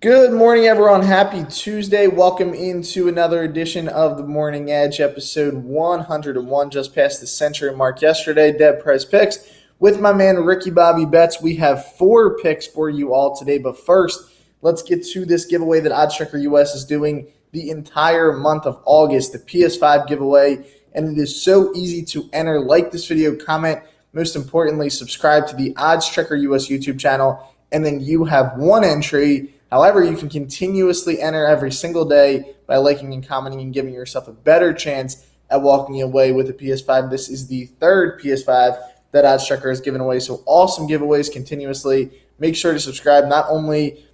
Good morning, everyone. Happy Tuesday. Welcome into another edition of the Morning Edge, episode 101. Just past the century mark yesterday. Dead Prez Picks with my man Ricky Bobby Betts. We have 4 picks for you all today. But first, let's get to this giveaway that oddschecker US is doing the entire month of August, the PS5 giveaway. And it is so easy to enter. Like this video, comment. Most importantly, subscribe to the oddschecker US YouTube channel. And then you have one entry. However, you can continuously enter every single day by liking and commenting and giving yourself a better chance at walking away with a PS5. This is the third PS5 that oddschecker has given away. So awesome giveaways continuously. Make sure to subscribe. Not only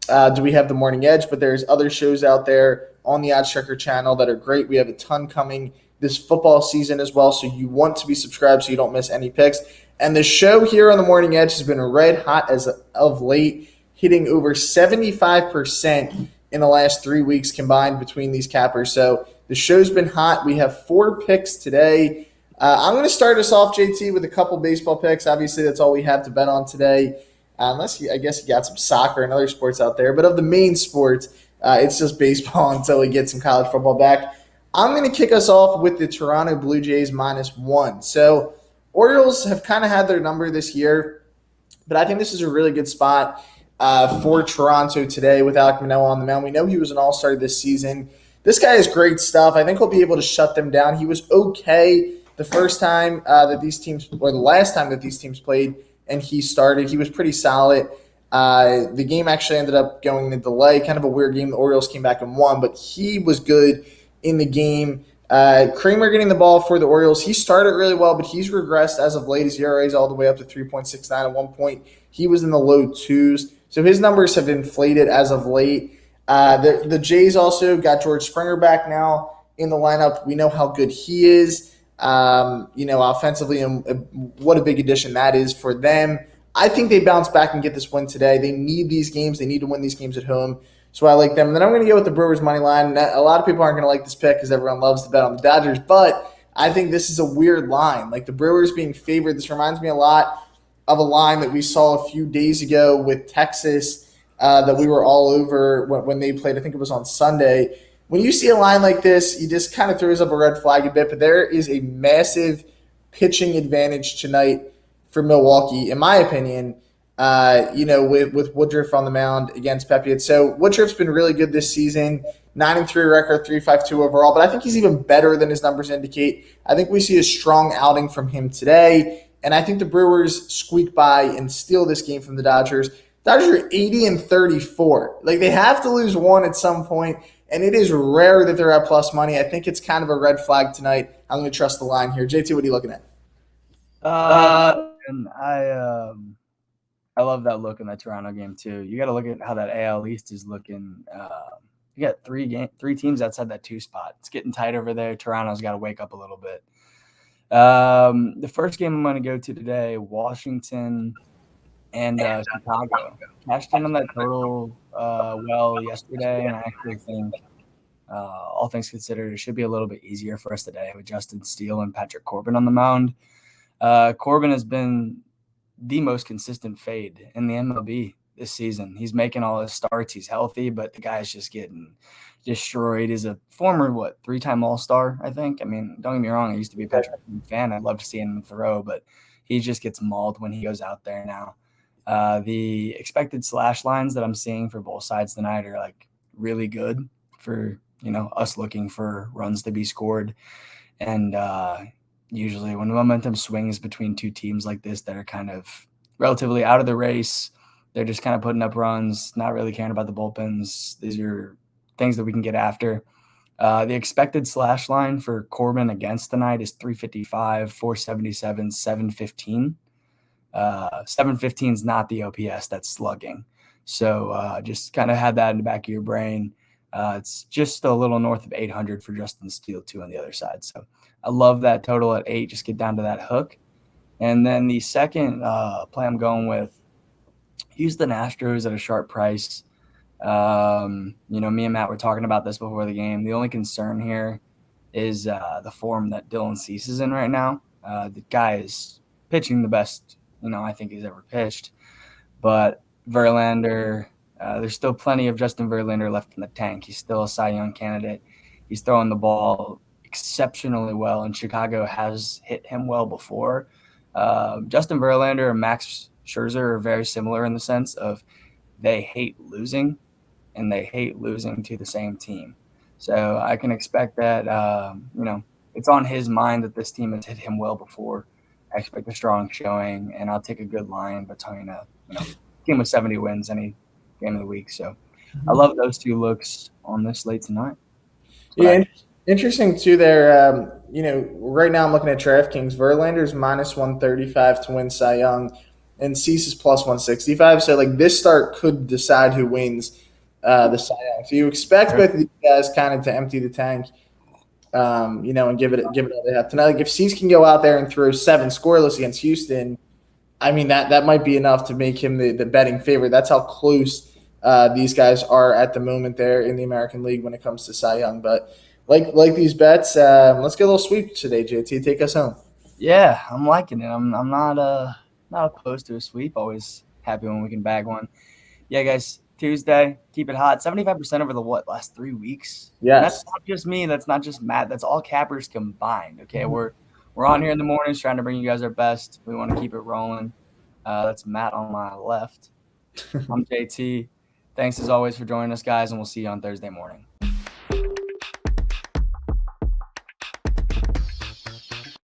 do we have the Morning Edge, but there's other shows out there on the oddschecker channel that are great. We have a ton coming this football season as well. So you want to be subscribed so you don't miss any picks. And the show here on the Morning Edge has been red hot as of late, hitting over 75% in the last 3 weeks combined between these cappers. So the show's been hot. We have 4 picks today. I'm going to start us off, JT, with a couple baseball picks. Obviously, that's all we have to bet on today, I guess you got some soccer and other sports out there. But of the main sports, it's just baseball until we get some college football back. I'm going to kick us off with the Toronto Blue Jays -1. So Orioles have kind of had their number this year, but I think this is a really good spot for Toronto today with Alek Manoah on the mound. We know he was an all-star this season. This guy has great stuff. I think he'll be able to shut them down. He was okay the first time that these teams, or the last time that these teams played, and he started. He was pretty solid. The game actually ended up going to delay, kind of a weird game. The Orioles came back and won, but he was good in the game. Kramer getting the ball for the Orioles. He started really well, but he's regressed as of late. His ERA is all the way up to 3.69. At one point, he was in the low 2s. So his numbers have inflated as of late. The Jays also got George Springer back now in the lineup. We know how good he is, offensively, and what a big addition that is for them. I think they bounce back and get this win today. They need these games. They need to win these games at home. So I like them. And then I'm going to go with the Brewers money line. A lot of people aren't going to like this pick because everyone loves to bet on the Dodgers, but I think this is a weird line. Like the Brewers being favored, this reminds me a lot of a line that we saw a few days ago with Texas that we were all over when they played. I think it was on Sunday. When you see a line like this, you just kind of throws up a red flag a bit, but there is a massive pitching advantage tonight for Milwaukee, in my opinion, with Woodruff on the mound against Pepe. So Woodruff's been really good this season, 9-3 record, 3.52 overall, but I think he's even better than his numbers indicate. I think we see a strong outing from him today, and I think the Brewers squeak by and steal this game from the Dodgers. Dodgers are 80-34. Like, they have to lose one at some point, and it is rare that they're at plus money. I think it's kind of a red flag tonight. I'm going to trust the line here. JT, what are you looking at? And I love that look in that Toronto game too. You got to look at how that AL East is looking. You got three teams outside that 2 spot. It's getting tight over there. Toronto's got to wake up a little bit. The first game I'm going to go to today, Washington and Chicago. Cashed in on that total yesterday, and I actually think, all things considered, it should be a little bit easier for us today with Justin Steele and Patrick Corbin on the mound. Corbin has been the most consistent fade in the MLB this season. He's making all his starts. He's healthy, but the guy's just getting destroyed. He's a former, 3-time All-Star, I think. I mean, don't get me wrong. I used to be a Patrick fan. I'd love to see him throw, but he just gets mauled when he goes out there now. The expected slash lines that I'm seeing for both sides tonight are like really good for, us looking for runs to be scored. And, usually when the momentum swings between 2 teams like this that are kind of relatively out of the race, they're just kind of putting up runs, not really caring about the bullpens. These are things that we can get after. The expected slash line for Corbin against tonight is 355, 477, 715. 715 is not the OPS, that's slugging. So just kind of have that in the back of your brain. It's just a little north of 800 for Justin Steele too on the other side. So I love that total at 8. Just get down to that hook. And then the second play I'm going with, Houston Astros at a sharp price. Me and Matt were talking about this before the game. The only concern here is the form that Dylan Cease is in right now. The guy is pitching the best, I think he's ever pitched. But Verlander, There's still plenty of Justin Verlander left in the tank. He's still a Cy Young candidate. He's throwing the ball exceptionally well, and Chicago has hit him well before. Justin Verlander and Max Scherzer are very similar in the sense of they hate losing, and they hate losing to the same team. So I can expect that, it's on his mind that this team has hit him well before. I expect a strong showing, and I'll take a good line between a team with 70 wins any game of the week. So I love those two looks on this slate tonight. Yeah, interesting too. There, right now I'm looking at DraftKings. Verlander's minus 135 to win Cy Young, and Cease is plus 165. So like this start could decide who wins the Cy Young. So you expect both of these guys kind of to empty the tank, and give it all they have tonight. Like if Cease can go out there and throw 7 scoreless against Houston, I mean that might be enough to make him the betting favorite. That's how close these guys are at the moment there in the American League when it comes to Cy Young. But like these bets, let's get a little sweep today, JT. Take us home. Yeah, I'm liking it. I'm not opposed to a sweep. Always happy when we can bag one. Yeah, guys. Tuesday, keep it hot. 75% over the last 3 weeks. Yes. And that's not just me. That's not just Matt. That's all cappers combined. Okay, we're on here in the mornings trying to bring you guys our best. We want to keep it rolling. That's Matt on my left. I'm JT. Thanks as always for joining us, guys, and we'll see you on Thursday morning.